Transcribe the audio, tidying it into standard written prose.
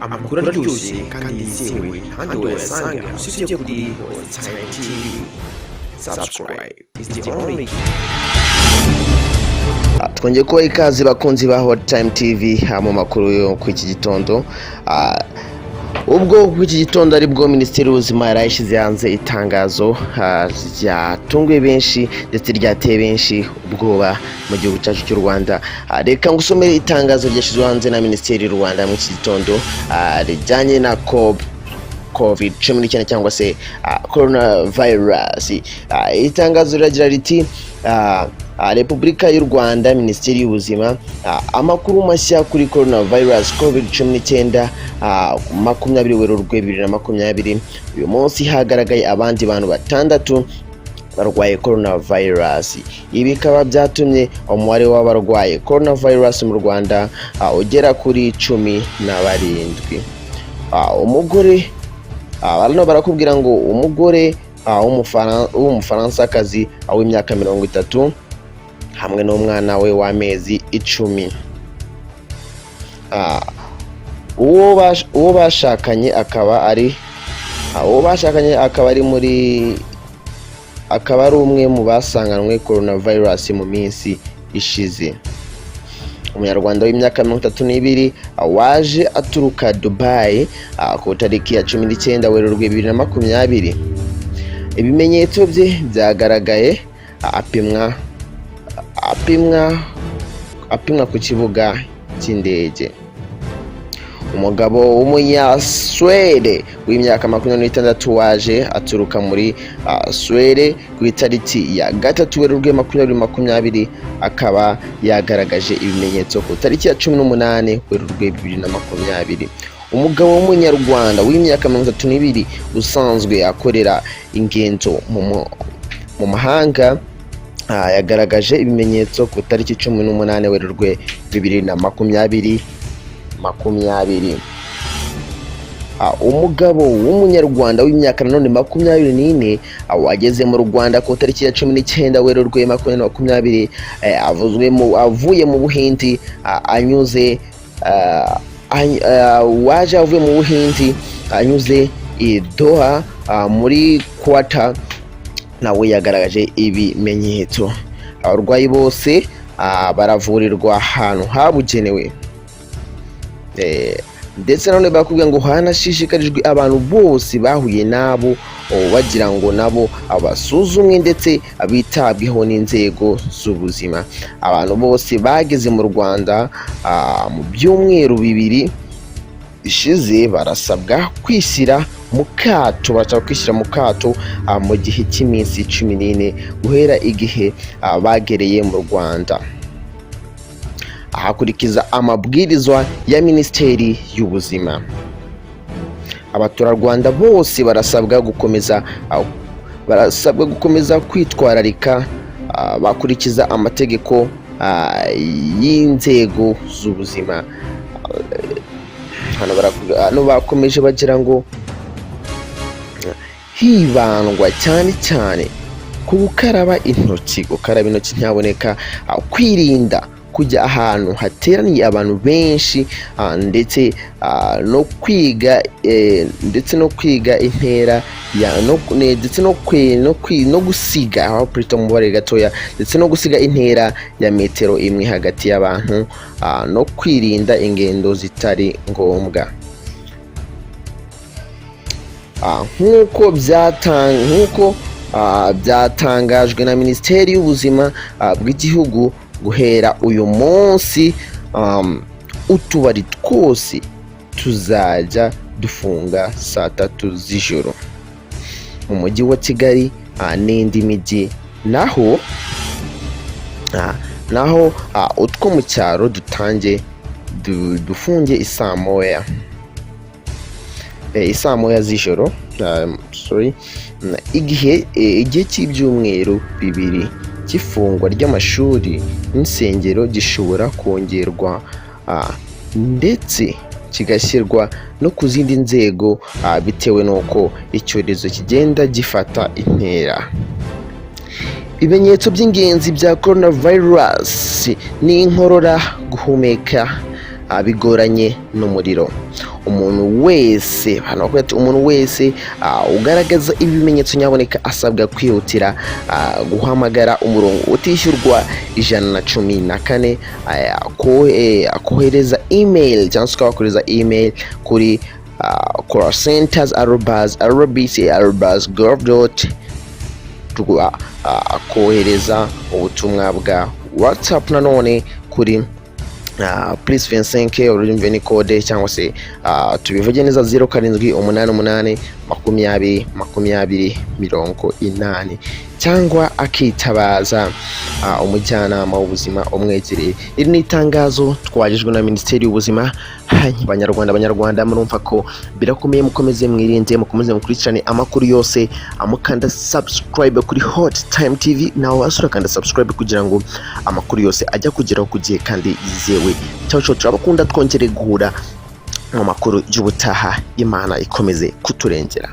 amakuru aryoshye kandi yizewe kandi wayasanga usibye kuri Ziteyubwoba TV. Subscribe is the only. Twongeye kuba ikaze bakunzi ba Hot Time TV mu makuru yo ku iki gitondo. Ubwo ku iki gitondo ari bwo Minisiteri Y'ubuzima yarayishyize hanze itangazo ryatunguye benshi ndetse ryateye benshi ubwoba mu gihugu cyacu cy'u Rwanda. Reka ngusomere itangazo ryashyizwe hanze na Minisiteri y'u Rwanda mu iki gitondo rijyanye na COVID19 cyangwa se coronavirus. Itangazo riragira riti Repubulika y'u Rwanda, Minisiteri y'Ubuzima, amakuru mashya kuri coronavirus COVID19 20 Werurwe 2020. Uyu munsi hagaragaye abandi bantu batandatu barwaye coronavirus. Ibi bikaba byatumye umubare w'abarwaye coronavirus mu Rwanda ugera kuri 17. Umugore barano barakubwira ngo umugore w'umufaransa-kazi w'imyaka 30 hamwe n'umwana we w'amezi 10. Uwo bashakanye akaba ari umwe mu basanganwe coronavirus mu minsi ishize. Umunyarwanda w'imyaka 32 waje aturuka Dubai ku tariki ya 19 Werurwe 2020. Ibimenyetso bye byagaragaye apimwa ku kibuga cy'indege. Umugabo w'umunyaswede w'imyaka 26 waje aturuka muri Swede ku itariki ya 3 Werurwe 2020 akaba yagaragaje ibimenyetso ku tariki ya 18 Werurwe 2020. Umugabo w'umunyarwanda w'imyaka 32 usanzwe akorera ingendo mu mahanga yagaragaje ibimenyetso ku tariki 18 Werurwe 2020. Umugabo w'umunyarwanda w'imyaka 24 wageze mu Rwanda ku tariki ya 19 Werurwe 2020 avuye mu Buhindi anyuze i Doha muri Qatar, nawe yagaragaje ibimenyetso. Abarwayi bose baravurirwa ahantu habugenewe, ndetse none bakubwira ngo hanashishikarijwe abantu bose bahuye nabo bagira ngo nabo abasuzumwe ndetse abitabweho n'inzego z'ubuzima. Abantu bose bageze mu Rwanda mu byumweru 2 ishize barasabwa kwishyira mu kato mu gihe cy'iminsi 14 guhera igihe bagereye mu Rwanda, ahakurikiza amabwirizwa ya Minisiteri y'Ubuzima. Abaturarwanda bose barasabwa gukomeza kwitwararika bakurikiza amategeko y'inzego z'ubuzima. Hano bakomeje bagira ngo hibandwa cyane ku gukaraba intoki nyaboneka, kwirinda kujya ahantu hateraniye abantu benshi, ndetse no kwiga intera no gusiga umubare gatoya ndetse no gusiga intera ya metero 1 hagati y'abantu, no kwirinda ingendo zitari ngombwa. Nk'uko byatangajwe na Minisiteri y'Ubuzima bw'igihugu, guhera uyu munsi utubari twose tuzajya dufunga saa 3 z'ijoro mu mujyi wa Kigali n'indi mijyi, naho utwo mu cyaro dufunge isaa moya z'ijoro. Igihe cy'ibyumweru 2 cy'ifungwa ry'amashuri n'insengero gishobora kongerwa ndetse kigashyirwa no ku zindi nzego bitewe n'uko icyorezo kigenda gifata intera. Ibimenyetso by'ingenzi bya coronavirus ni inkorora, guhumeka bigoranye n'umuriro. Umuntu wese ugaragaza ibimenyetso nyaboneka asabwa kwihutira guhamagara umurongo utishyurwa 114 kohereza email cyangwa se ukabakoreza email kuri callcenters@rbc@gov.rw, kohereza ubutumwa bwa WhatsApp nanone kuri plus 25 urumve ni code cyangwa se tubivuge neza 0788 20 cyangwa akitabaza umujyanama w'ubuzima umwegereye. Iri ni itangazo twagejwe na Minisiteri y'Ubuzima. Banyarwanda murumva ko birakomeye, mukomeze mwirinde, mukomeze mukurikirane amakuru yose, amukanda subscribe kuri Hot Time TV, nawe wasura kanda subscribe kugira ngo amakuru yose ajya kugeraho ku gihe kandi yizewe. Ciao turabakunda, twongere guhura mu makuru y'ubutaha. Imana ikomeze kuturengera.